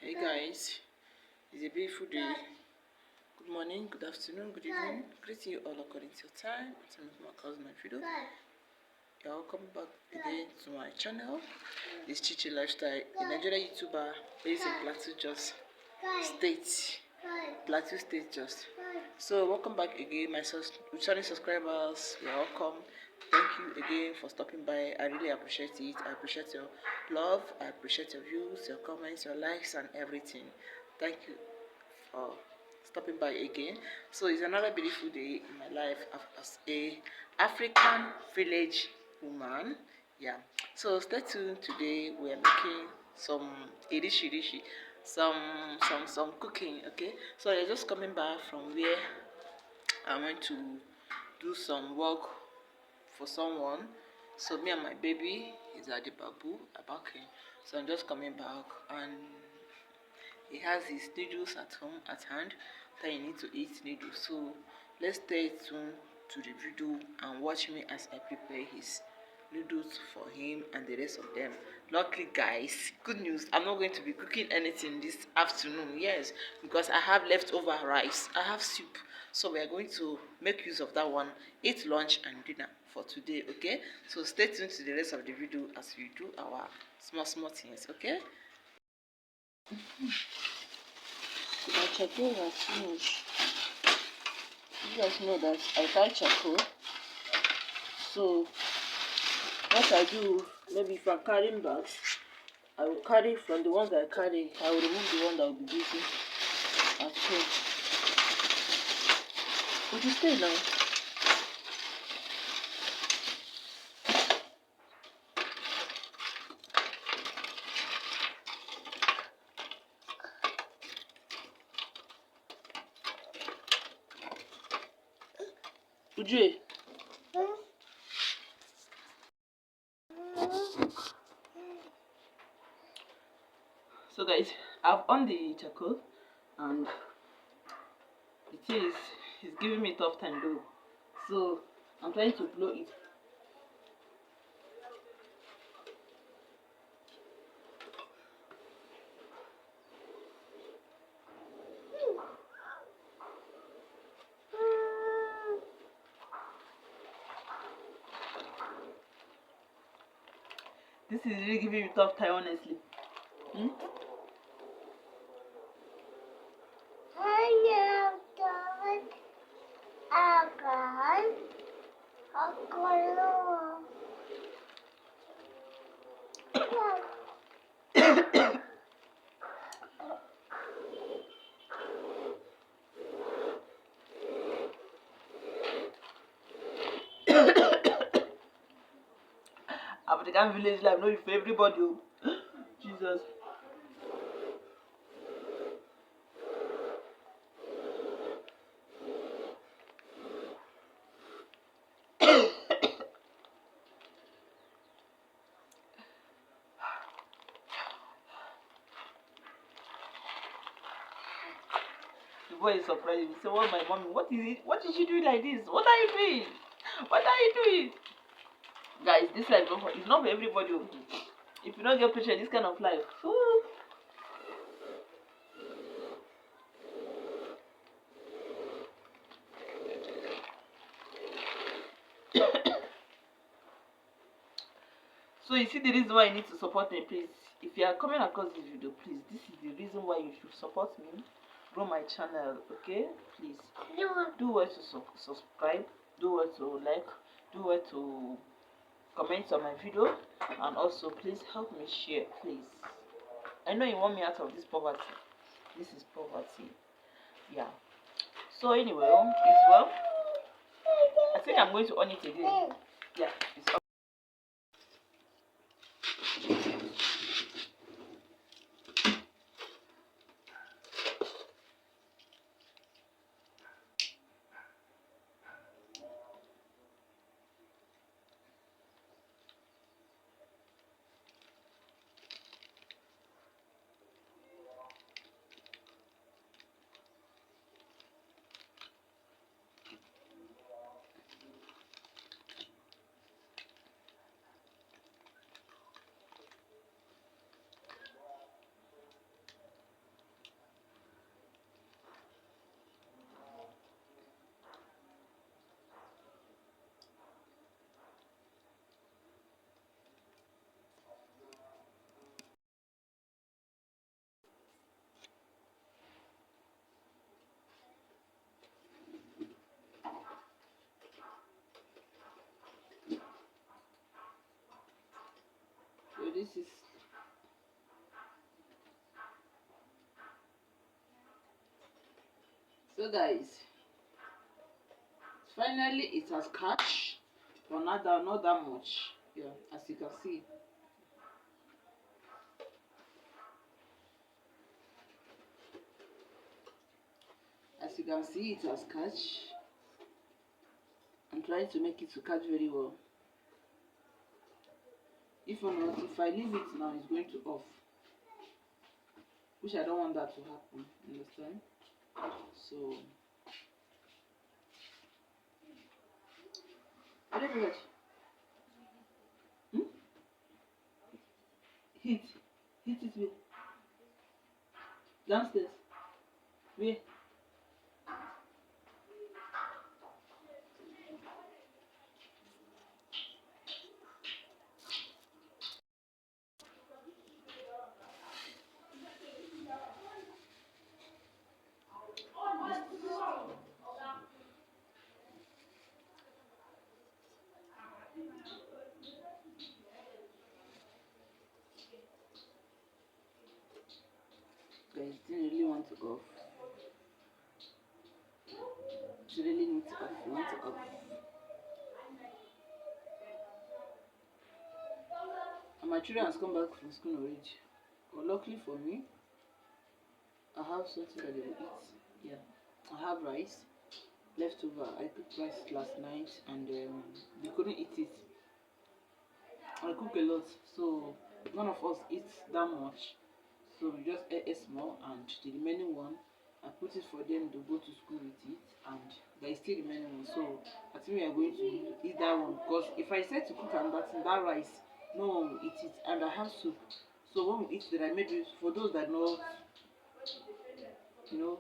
Hey guys, it's a beautiful day. Good morning, good afternoon, good evening. Greeting you all according to your time. I'm my cousin my video. You're welcome back again to my channel. This Chichi Lifestyle, a Nigerian YouTuber based in Plateau Jos State. Plateau State Jos. So welcome back again, my returning subscribers. You're welcome. Thank you again for stopping by. I really appreciate it. I appreciate your love. I appreciate your views, your comments, your likes, and everything. Thank you for stopping by again. So it's another beautiful day in my life as a African village woman. Yeah. So stay tuned. Today we are making some irishi, some cooking. Okay. So I'm just coming back from where I went to do some work for someone. So me and my baby is at the babu abake. So I'm just coming back and he has his noodles at home at hand that he needs to eat noodles. So let's stay tuned to the video and watch me as I prepare his noodles for him and the rest of them. Luckily guys, good news, I'm not going to be cooking anything this afternoon. Yes, because I have leftover rice, I have soup, so we are going to make use of that one, eat lunch and dinner for today. Okay, so stay tuned to the rest of the video as we do our small things. Okay. My charcoal has finished. You guys know that I buy charcoal. So what I do, maybe if I'm carrying bags, I will carry from the ones that I carry, I will remove the one that will be using at home. Would you stay now? Would you? So guys, I've on the charcoal and the thing is giving me tough time though. So I'm trying to blow it. This is really giving me tough time, honestly. African village life, no, for everybody. Jesus. The boy is surprised. He said, "What, my mommy? What is it? What did you do like this? What are you doing? What are you doing?" Guys, this life is not for everybody. If you don't get pressure, this kind of life. So you see the reason why you need to support me, please. If you are coming across this video, please, this is the reason why you should support me, grow my channel, okay? Please do well to subscribe, do well to like, do well to comment on my video, and also please help me share, please. I know you want me out of this poverty. This is poverty. Yeah. So anyway, it's well. I think I'm going to on it again. Yeah, it's on. So guys, finally it has catch, but not that much. Yeah, as you can see. As you can see, it has catch. I'm trying to make it to catch very well. If not, if I leave it now, it's going to off. Which I don't want that to happen. Understand? So I don't know. Hmm? Hit it where? Downstairs. Where? Guys, didn't really want to off. You really need to off. You want to off. And my children has come back from school already. But luckily for me, I have something that they will eat. Yeah, I have rice leftover. I cooked rice last night and we couldn't eat it. I cook a lot, so none of us eats that much. So we just ate small, and the remaining one, I put it for them to go to school with it, and there is still remaining one. So I think we are going to eat that one, because if I said to cook another thing, that rice, no one will eat it, and I have soup. So when we eat that, I maybe for those that know, you know,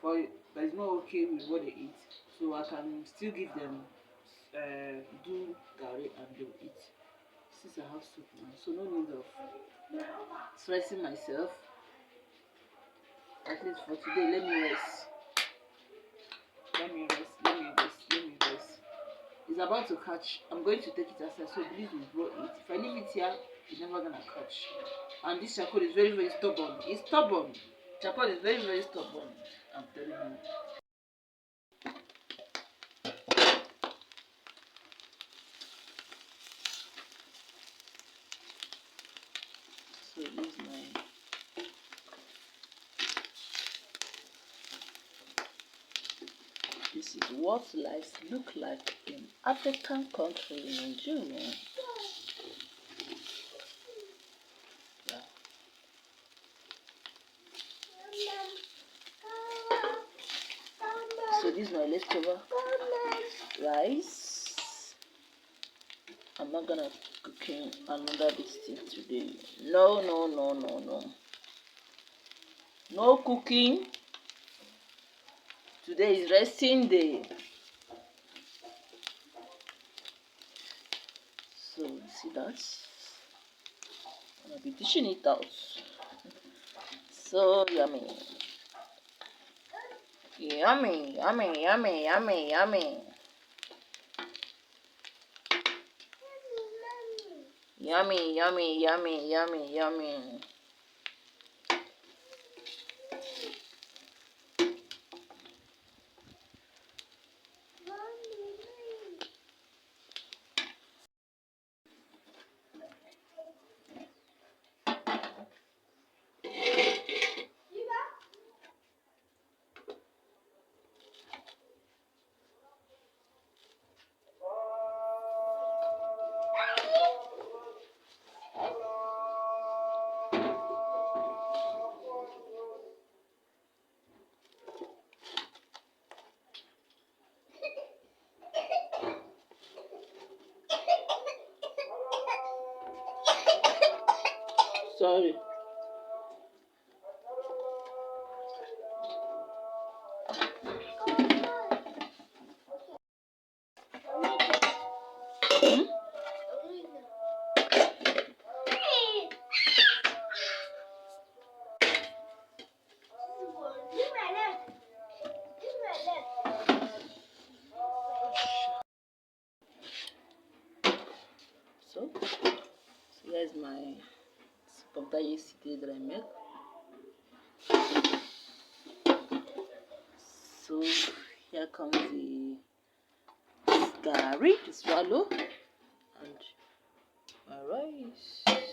for that is not okay with what they eat, so I can still give them do garri and they'll eat. Since I have soup now, so no need of stressing myself. At least for today, let me rest. Let me rest. Let me rest. Let me rest. It's about to catch. I'm going to take it aside, so please withdraw it. If I leave it here, it's never gonna catch. And this charcoal is very, very stubborn. It's stubborn. Charcoal is very, very stubborn. I'm telling you. So this is my. This is what life look like in African country in Nigeria. Yeah. So this is my leftover rice. I'm not gonna cooking another this thing today. No, no, no, no, no. No cooking. Today is resting day. So see that? I'll be dishing it out. So yummy. Yummy, yummy, yummy, yummy, yummy. Yummy, yummy, yummy, yummy, yummy. Sorry. So here's my soup yesterday that I made. So here comes the gari to swallow and my rice.